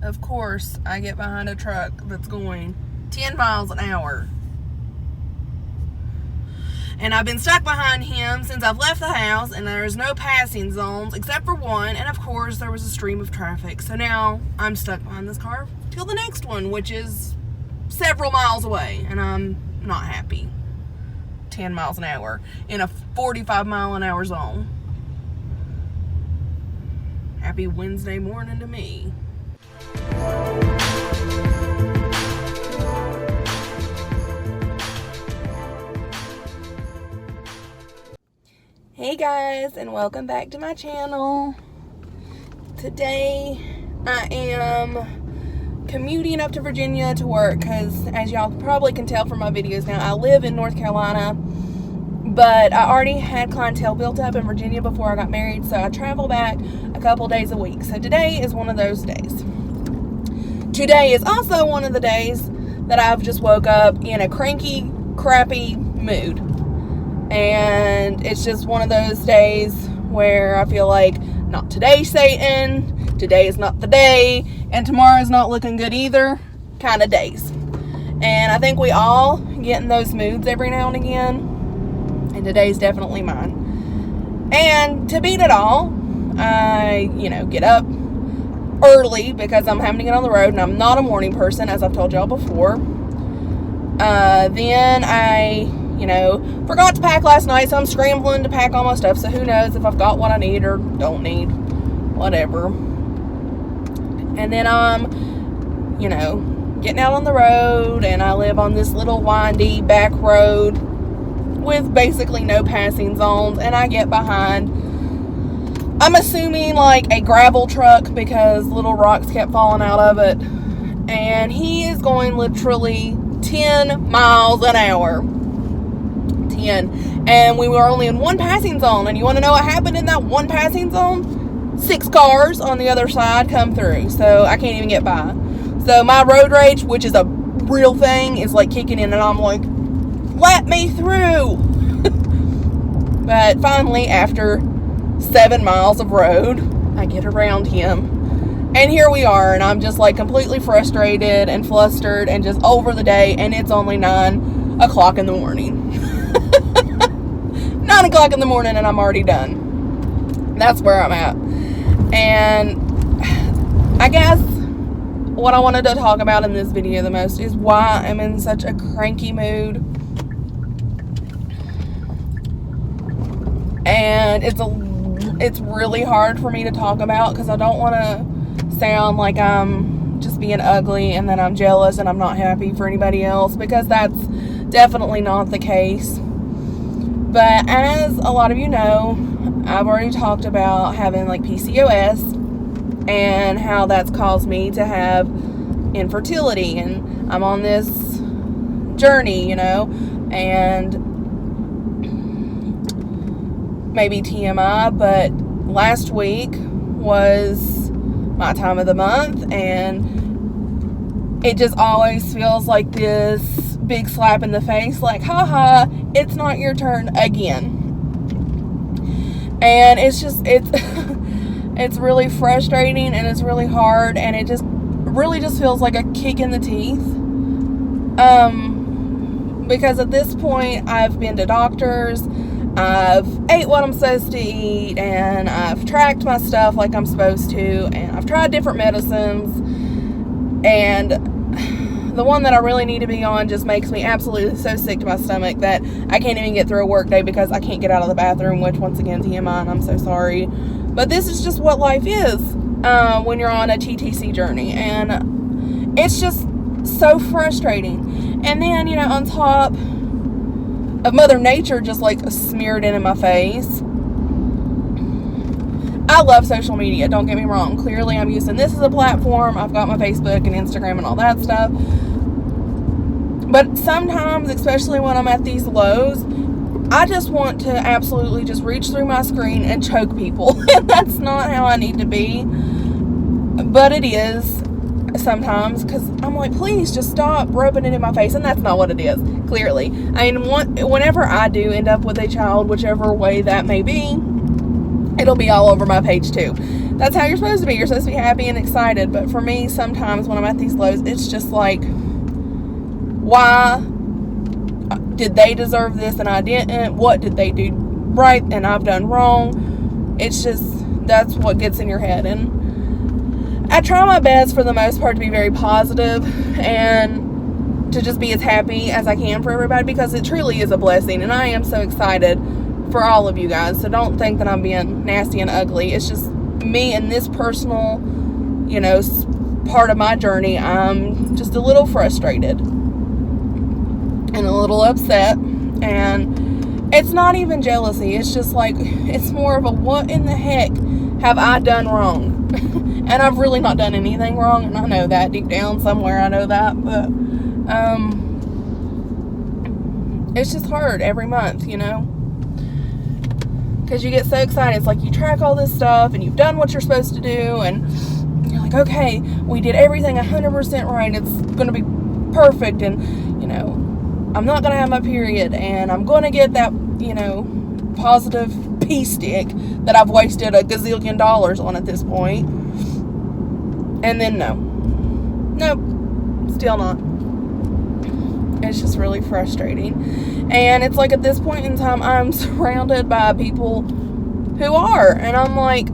of course, I get behind a truck that's going 10 miles an hour. And I've been stuck behind him since I've left the house, and there's no passing zones except for one, and of course there was a stream of traffic. So now I'm stuck behind this car till the next one, which is several miles away, and I'm not happy. 10 miles an hour in a 45 mile an hour zone. Happy Wednesday morning to me. Hey guys, and welcome back to my channel. Today I am commuting up to Virginia to work because, as y'all probably can tell from my videos now, I live in North Carolina, but I already had clientele built up in Virginia before I got married, so I travel back a couple days a week. So today is one of those days. Today is also one of the days that I've just woke up in a cranky, crappy mood. And it's just one of those days where I feel like, not today, Satan, today is not the day, and tomorrow's not looking good either kind of days. And I think we all get in those moods every now and again, and today's definitely mine. And to beat it all, I, get up early because I'm having to get on the road, and I'm not a morning person, as I've told y'all before. Then I forgot to pack last night, so I'm scrambling to pack all my stuff, so who knows if I've got what I need or don't need, whatever. And then I'm, getting out on the road, and I live on this little windy back road with basically no passing zones, and I get behind, I'm assuming like a gravel truck because little rocks kept falling out of it, and he is going literally 10 miles an hour. And we were only in one passing zone, and you want to know what happened in that one passing zone? 6 cars on the other side come through, so I can't even get by. So my road rage, which is a real thing, is like kicking in, and I'm like, let me through. But finally, after 7 miles of road, I get around him, and here we are, and I'm just like completely frustrated and flustered and just over the day, and it's only 9 o'clock in the morning. 9 o'clock in the morning, and I'm already done. That's where I'm at. And I guess what I wanted to talk about in this video the most is why I'm in such a cranky mood. And it's really hard for me to talk about because I don't want to sound like I'm just being ugly and that I'm jealous and I'm not happy for anybody else, because that's definitely not the case. But as a lot of you know, I've already talked about having like PCOS and how that's caused me to have infertility, and I'm on this journey, and maybe TMI, but last week was my time of the month, and it just always feels like this big slap in the face, like, haha, it's not your turn again. And it's it's really frustrating, and it's really hard, and it just really just feels like a kick in the teeth. Because at this point, I've been to doctors, I've ate what I'm supposed to eat, and I've tracked my stuff like I'm supposed to, and I've tried different medicines, and the one that I really need to be on just makes me absolutely so sick to my stomach that I can't even get through a work day because I can't get out of the bathroom, which, once again, TMI, and I'm so sorry. But this is just what life is when you're on a TTC journey, and it's just so frustrating. And then, on top of Mother Nature just like smeared in my face, I love social media, don't get me wrong. Clearly, I'm using this as a platform. I've got my Facebook and Instagram and all that stuff. But sometimes, especially when I'm at these lows, I just want to absolutely just reach through my screen and choke people. And that's not how I need to be. But it is sometimes, because I'm like, please just stop rubbing it in my face. And that's not what it is, clearly. I mean, whenever I do end up with a child, whichever way that may be, it'll be all over my page too. that's how you're supposed to be. You're supposed to be happy and excited. But for me, sometimes when I'm at these lows, it's just like, why did they deserve this and I didn't? What did they do right and I've done wrong? It's just, that's what gets in your head. And I try my best for the most part to be very positive and to just be as happy as I can for everybody, because it truly is a blessing. And I am so excited for all of you guys. So don't think that I'm being nasty and ugly. It's just me and this personal, part of my journey. I'm just a little frustrated and a little upset. And it's not even jealousy. It's just like, it's more of a, what in the heck have I done wrong? And I've really not done anything wrong. And I know that deep down somewhere, I know that. But it's just hard every month, because you get so excited. It's like you track all this stuff and you've done what you're supposed to do, and you're like, okay, we did everything 100% right. It's going to be perfect, and I'm not going to have my period, and I'm going to get that positive pee stick that I've wasted a gazillion dollars on at this point. And then nope, still not. It's just really frustrating. And it's like, at this point in time, I'm surrounded by people who are. And I'm like,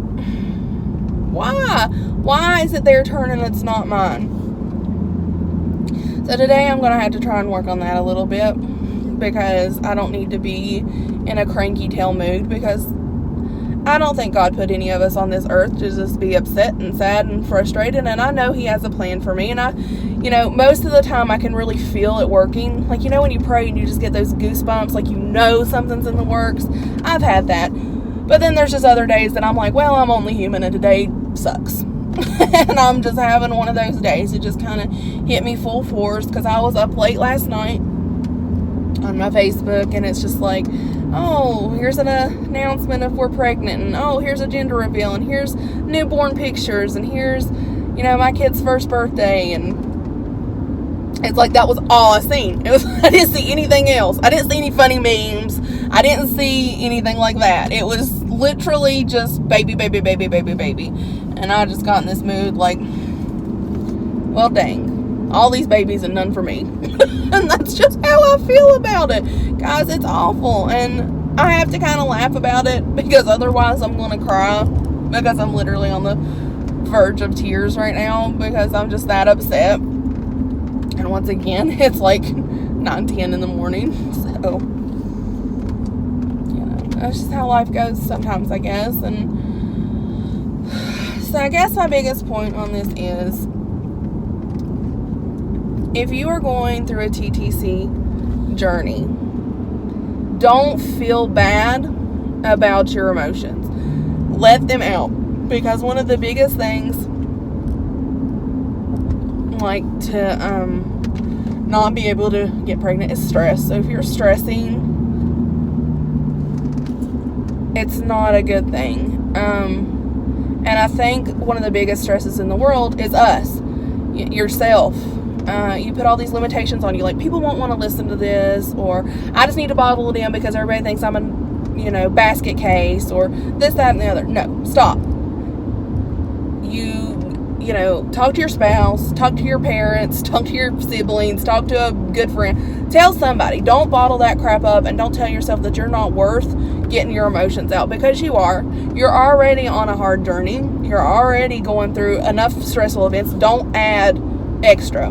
why? Why is it their turn and it's not mine? So today I'm going to have to try and work on that a little bit, because I don't need to be in a cranky tail mood, because I don't think God put any of us on this earth to just be upset and sad and frustrated. And I know He has a plan for me. And most of the time I can really feel it working. Like, when you pray and you just get those goosebumps, like, something's in the works. I've had that. But then there's just other days that I'm like, well, I'm only human and today sucks. And I'm just having one of those days. It just kind of hit me full force, because I was up late last night on my Facebook, and it's just like, oh, here's an announcement if we're pregnant, and oh, here's a gender reveal, and here's newborn pictures, and here's, my kid's first birthday, and it's like, that was all I seen. I didn't see anything else. I didn't see any funny memes. I didn't see anything like that. It was literally just baby, baby, baby, baby, baby. And I just got in this mood like, well, dang, all these babies and none for me. And that's just how I feel about it. Guys, it's awful. And I have to kind of laugh about it, because otherwise I'm going to cry, because I'm literally on the verge of tears right now, because I'm just that upset. And once again, it's like 9:10 in the morning. So, that's just how life goes sometimes, I guess. And so I guess my biggest point on this is, if you are going through a TTC journey, don't feel bad about your emotions. Let them out. Because one of the biggest things, like, to not be able to get pregnant is stress. So if you're stressing, it's not a good thing. And I think one of the biggest stresses in the world is us, yourself. You put all these limitations on you, like, people won't want to listen to this, or I just need to bottle it in because everybody thinks I'm a basket case, or this, that, and the other. No, stop. Talk to your spouse, talk to your parents, talk to your siblings, talk to a good friend. Tell somebody. Don't bottle that crap up, and don't tell yourself that you're not worth getting your emotions out, because you are. You're already on a hard journey. You're already going through enough stressful events. Don't add extra.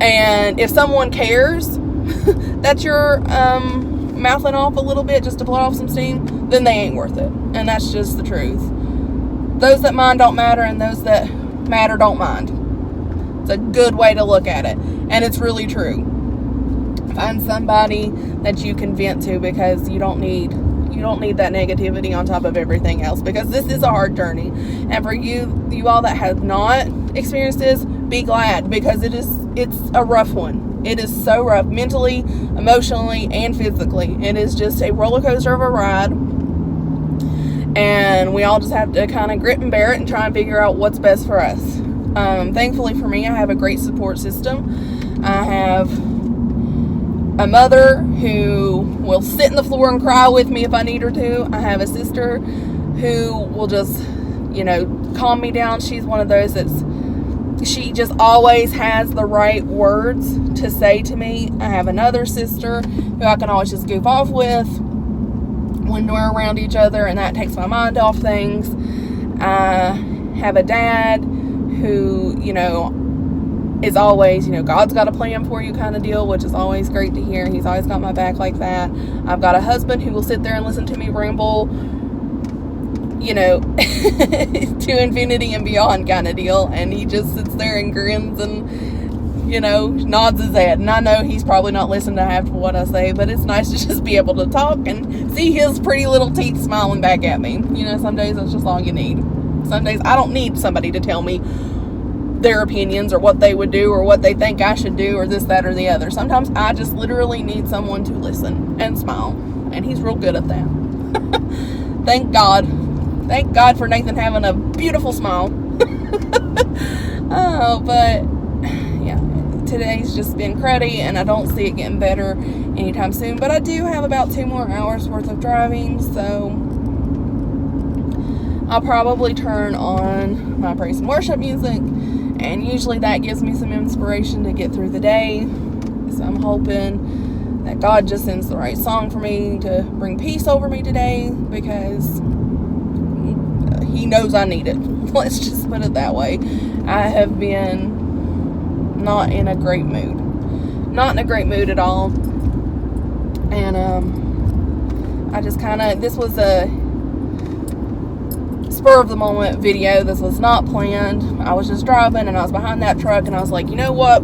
And if someone cares that you're mouthing off a little bit just to blow off some steam, then they ain't worth it. And that's just the truth. Those that mind don't matter, and those that matter don't mind. It's a good way to look at it. And it's really true. Find somebody that you can vent to, because you don't need that negativity on top of everything else, because this is a hard journey. And for you all that have not experienced this, be glad, because it's a rough one. It is so rough, mentally, emotionally, and physically. It is just a roller coaster of a ride. And we all just have to kind of grit and bear it and try and figure out what's best for us. Thankfully for me, I have a great support system. I have a mother who will sit on the floor and cry with me if I need her to. I have a sister who will just you know, calm me down. She's one of those she just always has the right words to say to me. I have another sister who I can always just goof off with when we're around each other, and that takes my mind off things. I have a dad who, you know, is always, you know, God's got a plan for you kind of deal, which is always great to hear. He's always got my back like that. I've got a husband who will sit there and listen to me ramble, you know, to infinity and beyond kind of deal, and he just sits there and grins and, you know, nods his head. And I know he's probably not listening to half of what I say, but it's nice to just be able to talk and see his pretty little teeth smiling back at me. You know, some days that's just all you need. Some days I don't need somebody to tell me their opinions or what they would do or what they think I should do or this, that, or the other. Sometimes I just literally need someone to listen and smile, and he's real good at that. Thank God. Thank God for Nathan having a beautiful smile. Oh, but yeah, today's just been cruddy, and I don't see it getting better anytime soon. But I do have about 2 more hours worth of driving, so I'll probably turn on my praise and worship music, and usually that gives me some inspiration to get through the day. So I'm hoping that God just sends the right song for me to bring peace over me today, because He knows I need it. Let's just put it that way. I have been not in a great mood. Not in a great mood at all. And I just kind of, this was a spur of the moment video. This was not planned. I was just driving and I was behind that truck, and I was like, you know what?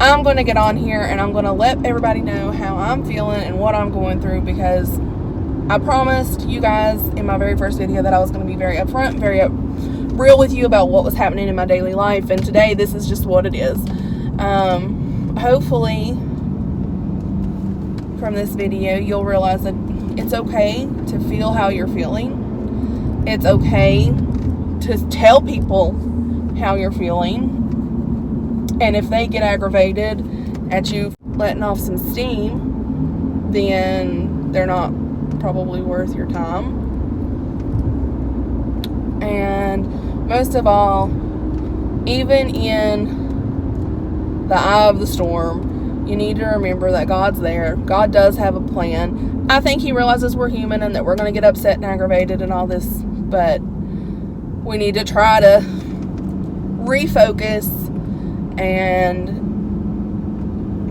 I'm going to get on here and I'm going to let everybody know how I'm feeling and what I'm going through, because I promised you guys in my very first video that I was going to be very upfront, very real with you about what was happening in my daily life. And today, this is just what it is. Hopefully, from this video, you'll realize that it's okay to feel how you're feeling. It's okay to tell people how you're feeling. And if they get aggravated at you letting off some steam, then they're not probably worth your time. And most of all, even in the eye of the storm, you need to remember that God's there. God does have a plan. I think He realizes we're human and that we're going to get upset and aggravated and all this, but we need to try to refocus and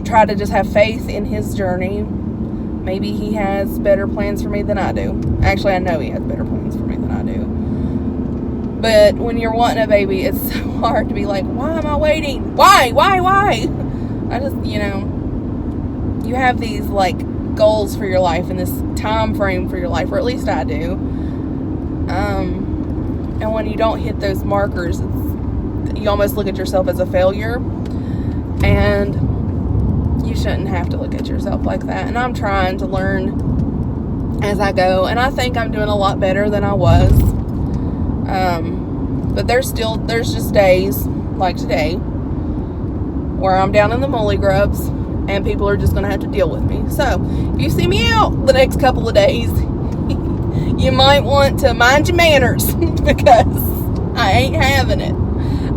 try to just have faith in His journey. Maybe He has better plans for me than I do. Actually, I know He has better plans for me than I do. But when you're wanting a baby, it's so hard to be like, why am I waiting? Why? I just, you know, you have these, like, goals for your life and this time frame for your life, or at least I do. And when you don't hit those markers, you almost look at yourself as a failure. And you shouldn't have to look at yourself like that. And I'm trying to learn as I go, and I think I'm doing a lot better than I was. But there's just days like today where I'm down in the molly grubs and people are just going to have to deal with me. So if you see me out the next couple of days, you might want to mind your manners because I ain't having it.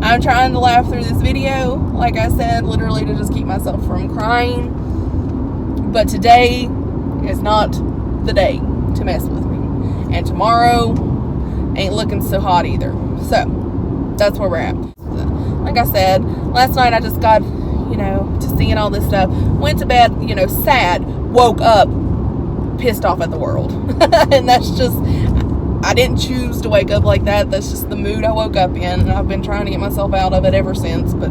I'm trying to laugh through this video, like I said, literally to just keep myself from crying. But today is not the day to mess with me. And tomorrow ain't looking so hot either. So, that's where we're at. Like I said, last night I just got, you know, to seeing all this stuff. Went to bed, you know, sad. Woke up pissed off at the world. And that's just, I didn't choose to wake up like that. That's just the mood I woke up in. And I've been trying to get myself out of it ever since. And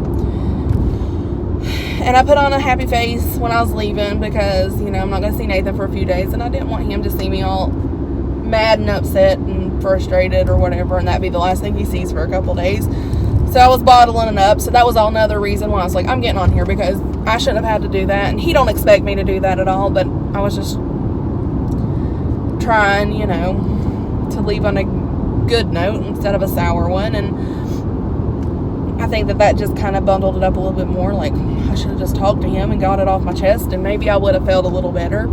I put on a happy face when I was leaving because, you know, I'm not going to see Nathan for a few days. And I didn't want him to see me all mad and upset and frustrated or whatever, and that'd be the last thing he sees for a couple days. So I was bottling it up. So that was another reason why I was like, I'm getting on here, because I shouldn't have had to do that, and he don't expect me to do that at all, but I was just trying, you know, to leave on a good note instead of a sour one. And I think that just kind of bundled it up a little bit more. Like, I should have just talked to him and got it off my chest, and maybe I would have felt a little better.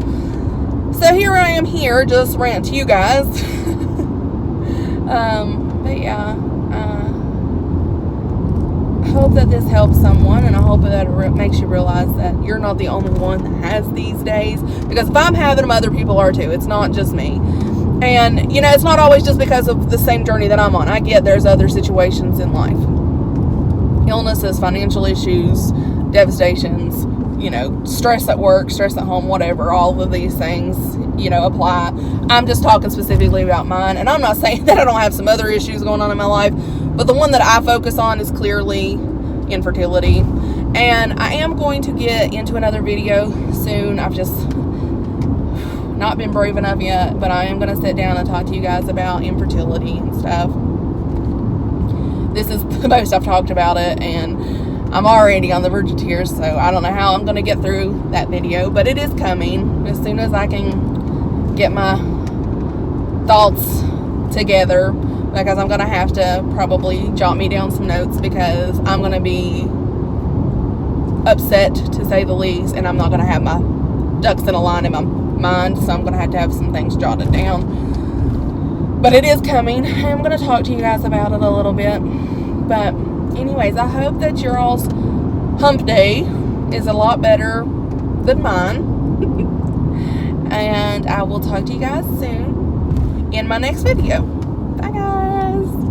So here I am here, just rant to you guys. But yeah, I hope that this helps someone, and I hope that it makes you realize that you're not the only one that has these days. Because if I'm having them, other people are too. It's not just me. And, you know, it's not always just because of the same journey that I'm on. I get there's other situations in life. Illnesses, financial issues, devastations, you know, stress at work, stress at home, whatever. All of these things, you know, apply. I'm just talking specifically about mine. And I'm not saying that I don't have some other issues going on in my life. But the one that I focus on is clearly infertility. And I am going to get into another video soon. I've just not been brave enough yet, but I am going to sit down and talk to you guys about infertility and stuff. This is the most I've talked about it, and I'm already on the verge of tears, so I don't know how I'm going to get through that video, but it is coming as soon as I can get my thoughts together, because I'm going to have to probably jot me down some notes, because I'm going to be upset, to say the least, and I'm not going to have my ducks in a line in my mind, so I'm going to have some things jotted down. But it is coming. I'm going to talk to you guys about it a little bit. But anyways, I hope that your all's hump day is a lot better than mine. And I will talk to you guys soon in my next video. Bye, guys.